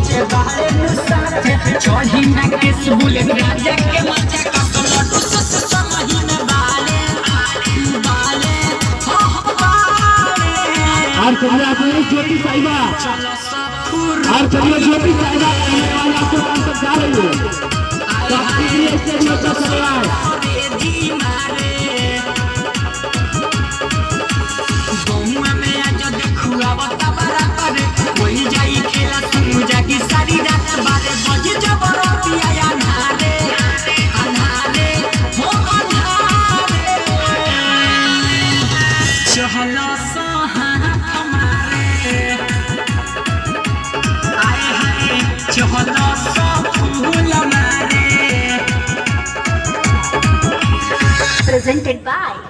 जे बाले नु साथे चढ़ी ना केस बुलेट राजा के मजा कसल लड्डू से समही न बाले बाले हो बाले। और चलिए आप ज्योति साहिबा और चलिए ज्योति साहिबा आपको काम तक जा रही है तो आपके लिए स्टेज में चल रहा है। Presented by